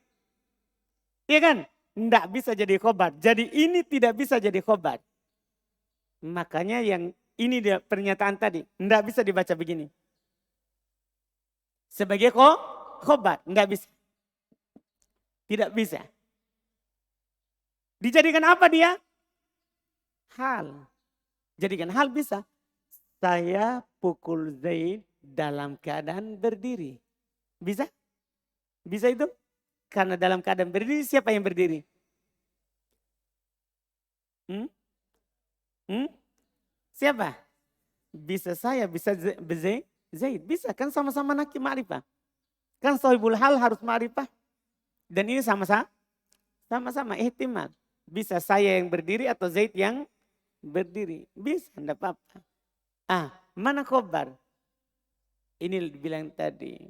Iya kan? Enggak bisa jadi khobar. Jadi ini tidak bisa jadi khobar. Makanya yang ini dia pernyataan tadi. Enggak bisa dibaca begini. Sebagai khobar. Enggak bisa. Tidak bisa. Dijadikan apa dia? Hal. Jadikan hal bisa. Saya pukul Zaid dalam keadaan berdiri. Bisa? Bisa itu? Karena dalam keadaan berdiri siapa yang berdiri? Siapa? Bisa saya, bisa Zaid. Bisa kan sama-sama nakir ma'rifah. Kan sahibul hal harus ma'rifah. Dan ini sama-sama ihtimal. Bisa saya yang berdiri atau Zaid yang berdiri. Bisa, enggak apa-apa. Mana khobar? Ini dibilang tadi.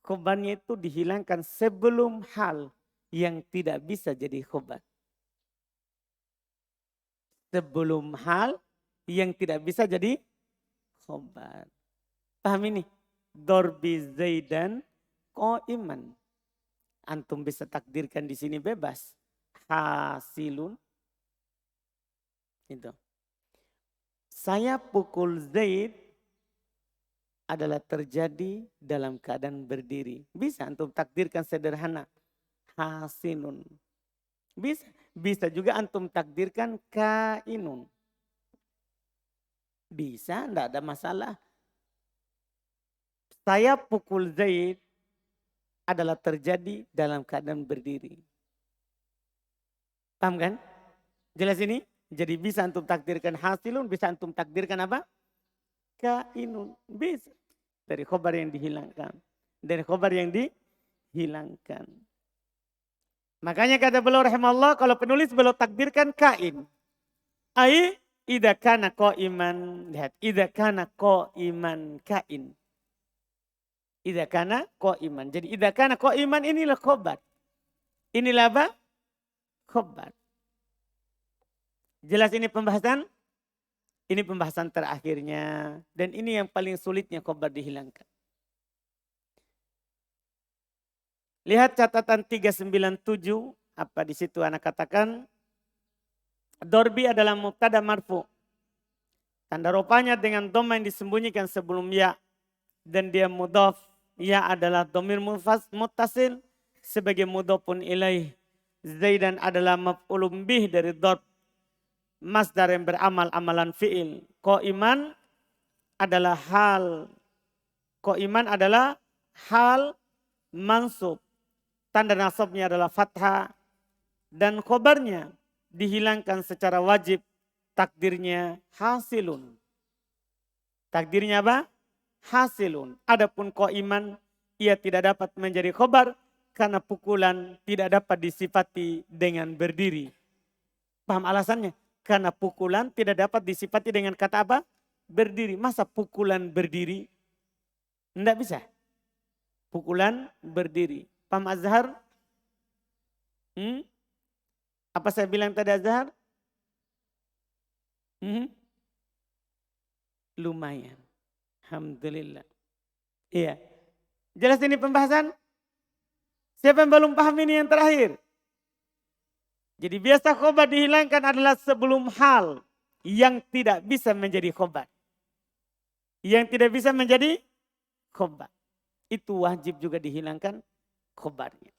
Khobarnya itu dihilangkan sebelum hal yang tidak bisa jadi khobar. Sebelum hal yang tidak bisa jadi khobar. Paham ini? Dorbi Zaidan qaiman. Antum bisa takdirkan di sini bebas. Hasilun. Itu. Saya pukul Zaid adalah terjadi dalam keadaan berdiri. Bisa antum takdirkan sederhana. Hasilun. Bisa. Bisa juga antum takdirkan kainun. Bisa, enggak ada masalah. Saya pukul Zaid adalah terjadi dalam keadaan berdiri. Paham kan? Jelas ini? Jadi bisa antum takdirkan hasilun, bisa antum takdirkan apa? Kainun. Bisa. Dari khobar yang dihilangkan. Dari khobar yang dihilangkan. Makanya kata beliau rahimahullah, kalau penulis beliau takdirkan kain. Ai idza kana qaiman. Lihat, idza kana qaiman kain. Idza kana qaiman. Jadi idza kana qaiman inilah khobar. Inilah apa? Khobar. Jelas ini pembahasan? Ini pembahasan terakhirnya. Dan ini yang paling sulitnya khobar dihilangkan. Lihat catatan 397. Apa di situ anak katakan? Dorbi adalah mubtada marfu. Tanda rupanya dengan dhamma yang disembunyikan sebelum ya. Dan dia mudhaf. Ya adalah dhamir muttasil. Sebagai mudhafun ilaih. Zaidan adalah maf'ulun bih dari dharb. Masdar yang beramal amalan fi'il. Qaiman adalah hal. Qaiman adalah hal mansub. Tanda nasabnya adalah fathah. Dan khobarnya dihilangkan secara wajib. Takdirnya hasilun. Takdirnya apa? Hasilun. Adapun qaiman, ia tidak dapat menjadi khobar karena pukulan tidak dapat disifati dengan berdiri. Paham alasannya? Karena pukulan tidak dapat disifati dengan kata apa? Berdiri. Masa pukulan berdiri? Tidak bisa. Pukulan berdiri. Paham Azhar? Apa saya bilang tadi Azhar? Lumayan. Alhamdulillah. Iya. Jelas ini pembahasan? Siapa yang belum paham ini yang terakhir? Jadi biasa khobar dihilangkan adalah sebelum hal yang tidak bisa menjadi khobar. Yang tidak bisa menjadi khobar. Itu wajib juga dihilangkan khobarnya.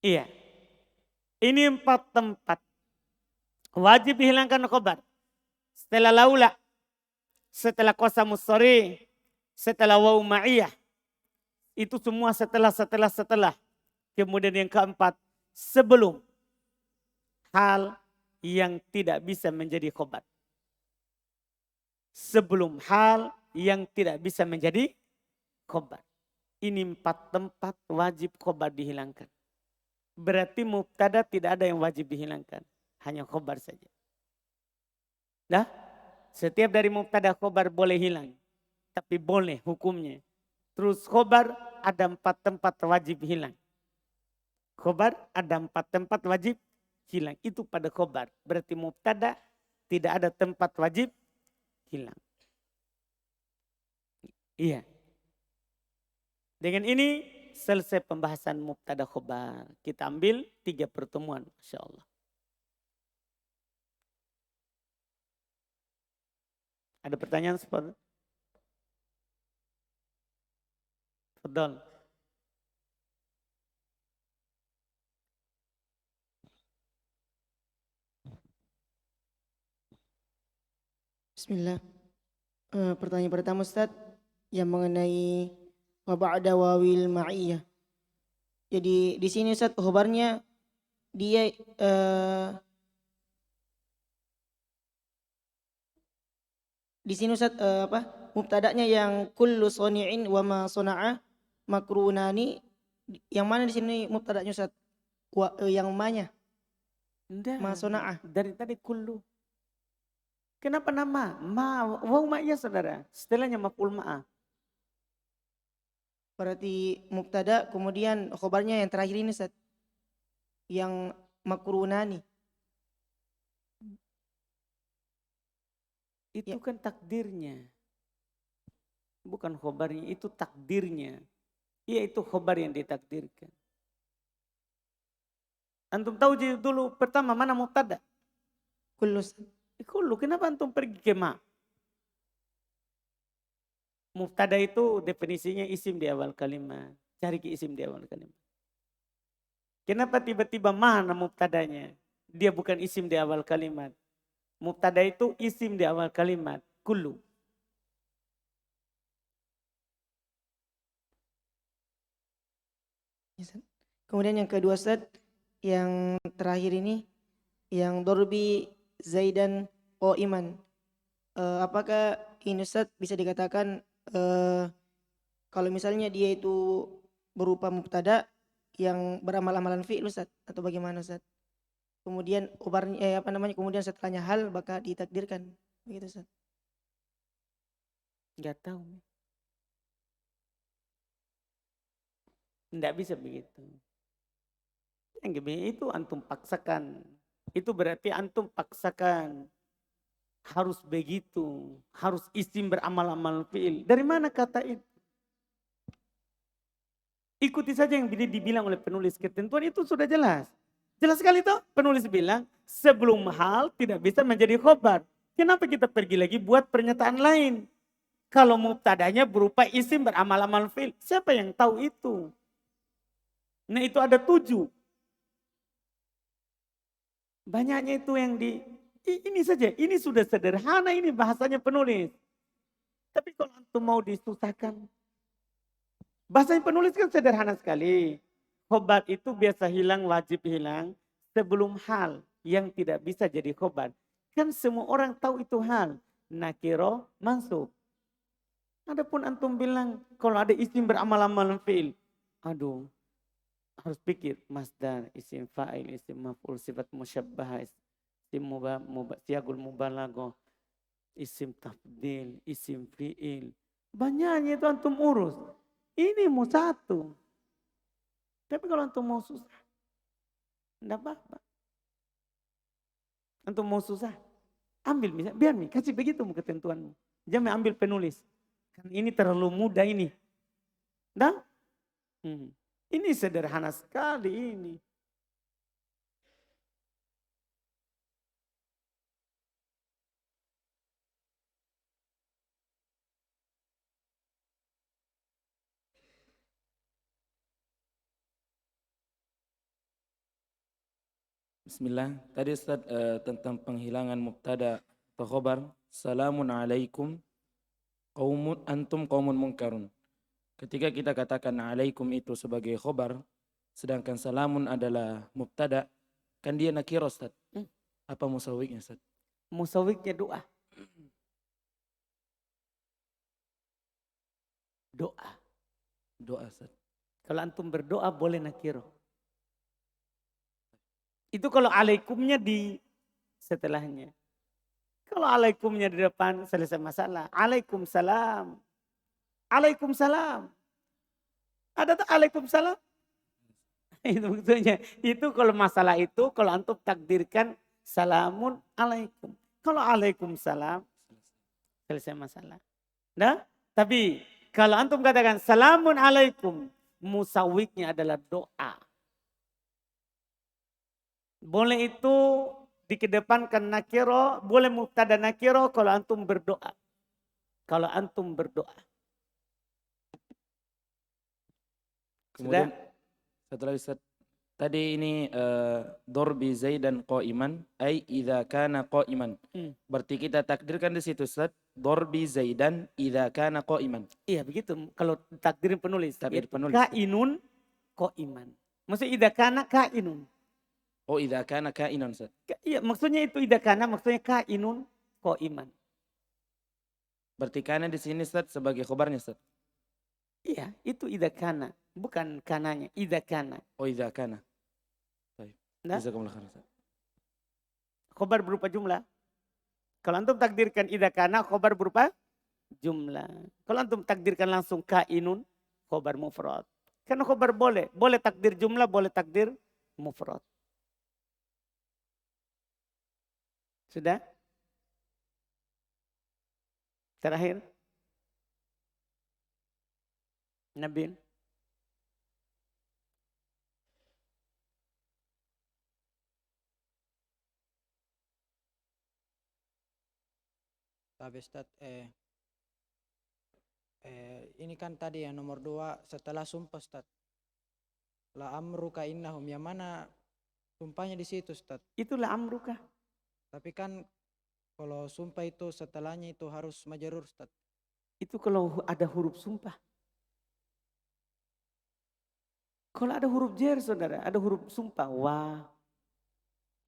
Iya. Ini 4 tempat. Wajib dihilangkan khobar. Setelah laula. Setelah qasamus sharih. Setelah waw ma'iyah. Itu semua setelah. Kemudian yang keempat. Sebelum hal yang tidak bisa menjadi khobar. Sebelum hal yang tidak bisa menjadi khobar. Ini 4 tempat wajib khobar dihilangkan. Berarti mubtada tidak ada yang wajib dihilangkan. Hanya khobar saja. Dah? Setiap dari mubtada khobar boleh hilang. Tapi boleh hukumnya. Terus khobar ada 4 tempat wajib hilang. Khobar ada 4 tempat wajib hilang. Itu pada khobar. Berarti mubtada tidak ada tempat wajib hilang. Iya. Dengan ini selesai pembahasan mubtada khobar. Kita ambil 3 pertemuan. Masya Allah. Ada pertanyaan seperti? Fadal. Bismillah. Pertanyaan pertama Ustaz yang mengenai wa ba'da wawil ma'iyah. Jadi di sini Ustaz khobarnya dia di sini Ustaz mubtada'nya yang kullu sani'in wa ma sana'a makrunani, yang mana di sini mubtada'nya Ustaz? Yang mana? Ma sana'a. Dari tadi kullu. Kenapa nama? Waw ma'iyah saudara. Setelahnya maf'ul ma'ah. Berarti mubtada kemudian khobarnya yang terakhir ini Ustaz. Yang makrunani. Itu kan takdirnya. Bukan khobarnya, itu takdirnya. Iya itu khobar yang ditakdirkan. Antum tahu dulu pertama mana mubtada? Kullu. Kullu, kenapa antum pergi ke ma? Mubtada itu definisinya isim di awal kalimat. Cari ke isim di awal kalimat. Kenapa tiba-tiba mana mubtadanya? Dia bukan isim di awal kalimat. Mubtada itu isim di awal kalimat. Kullu. Kemudian yang kedua Ustaz, yang terakhir ini, yang dorbi Zaidan qa'iman. Apakah ini Ustaz bisa dikatakan kalau misalnya dia itu berupa mubtada yang beramal-amalan fi'il Ustaz, atau bagaimana Ustaz? Kemudian khobarnya kemudian setelahnya hal maka ditakdirkan. Begitu Ustaz. Enggak tahu. Enggak bisa begitu. Yang itu antum paksakan. Itu berarti antum paksakan. Harus begitu. Harus isim beramal-amal fi'il. Dari mana kata itu? Ikuti saja yang dibilang oleh penulis. Ketentuan itu sudah jelas. Jelas sekali toh penulis bilang sebelum hal tidak bisa menjadi khobar. Kenapa kita pergi lagi buat pernyataan lain? Kalau mubtadanya berupa isim beramal-amal fi'il. Siapa yang tahu itu? Nah itu ada 7. Banyaknya itu yang ini saja, ini sudah sederhana ini bahasanya penulis. Tapi kalau antum mau disusahkan, bahasanya penulis kan sederhana sekali. Khobar itu biasa hilang, wajib hilang sebelum hal yang tidak bisa jadi khobar. Kan semua orang tahu itu hal. Nakiro mansub. Adapun antum bilang kalau ada isim beramal-amal fi'il. Aduh, harus pikir masdar, isim fa'il, isim maf'ul, sifat musyabbah, isim siagul mubalaghah, isim tafdil, isim fi'il. Banyaknya itu antum urus. Ini mau satu. Tapi kalau antum mau susah, enggak apa-apa. Antum mau susah, ambil misalnya, biar nih, kasih begitu ketentuanmu. Jangan ambil penulis. Kan ini terlalu mudah ini. Dah? Ini sederhana sekali ini. Bismillah. Tadi Ustaz tentang penghilangan mubtada atau khobar. Salamun alaikum antum qaumun munkarun. Ketika kita katakan alaikum itu sebagai khobar, sedangkan salamun adalah mubtada, kan dia nakira Ustaz. Apa musawwiknya Ustaz? Musawwiknya doa. Doa. Doa Ustaz. Kalau antum berdoa boleh nakiro. Itu kalau alaikumnya di setelahnya. Kalau alaikumnya di depan selesai masalah. Alaikumsalam. Alaikumsalam. Ada tak alaikumsalam? Itu maksudnya. Itu kalau masalah itu kalau antum takdirkan salamun alaikum. Kalau alaikumsalam selesai masalah. Nah, tapi kalau antum katakan salamun alaikum, musawwiknya adalah doa. Boleh itu dikedepankan nakiro, boleh mubtada nakiro kalau antum berdoa. Kalau antum berdoa. Kemudian setelah Ustaz, tadi ini dorbi zaidan qa'iman ay idza kana qa'iman. Berarti kita takdirkan di situ Ustaz, dorbi zaidan idza kana qa'iman. Iya begitu. Kalau takdirin penulis. Takdir penulis. Kainun qa'iman. Maksudnya idza kana kainun. Oh idza kana kainan Ustaz. Iya maksudnya itu idza kana maksudnya kainun qa'iman. Berarti kana di sini Ustaz sebagai khobarnya Ustaz. Iya, itu idza kana, bukan kananya, idza kana. Oh idza kana. Baik. Nah, Jazakumullah khairan Ustaz. khobar berupa jumlah. Kalau antum takdirkan idza kana, khobar berupa jumlah. Kalau antum takdirkan langsung kainun, khobar mufrad. Karena khobar boleh takdir jumlah, boleh takdir mufrad. Sudah? Terakhir. Nabil. Tapi Ustaz, ini kan tadi yang nomor 2 setelah sumpah Ustaz. La amruka innahum, yang mana sumpahnya di situ Ustaz. Itulah amruka. Tapi kan kalau sumpah itu setelahnya itu harus majarur Ustaz. Itu kalau ada huruf sumpah. Kalau ada huruf jer saudara, ada huruf sumpah. Wa,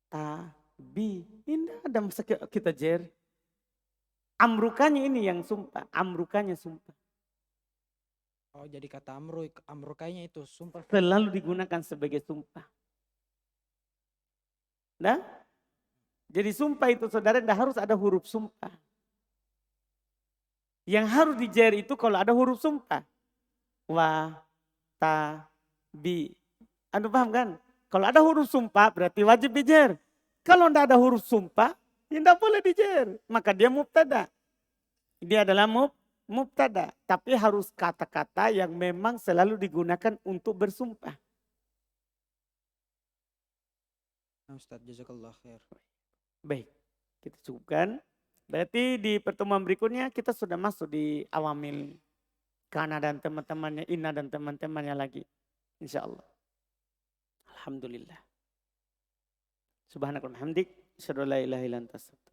ta, bi. Ini ada masa kita jer. Amrukanya ini yang sumpah. Amrukanya sumpah. Oh jadi kata amrukainya itu sumpah. Selalu digunakan sebagai sumpah. Nah, jadi sumpah itu saudara tidak harus ada huruf sumpah. Yang harus dijer itu kalau ada huruf sumpah. Wa, ta, bi. Anda paham kan? Kalau ada huruf sumpah berarti wajib dijer. Kalau tidak ada huruf sumpah, tidak boleh dijer. Maka dia mubtada. Dia adalah mubtada. Tapi harus kata-kata yang memang selalu digunakan untuk bersumpah. Ustaz, jazakallah khair. Baik, kita cukupkan. Berarti di pertemuan berikutnya kita sudah masuk di awamil. Kana dan teman-temannya, Inna dan teman-temannya lagi. Insya Allah. Alhamdulillah. Subhanakallahumma hamdik. Asyhadu an la ilaha illa anta astaghfiruka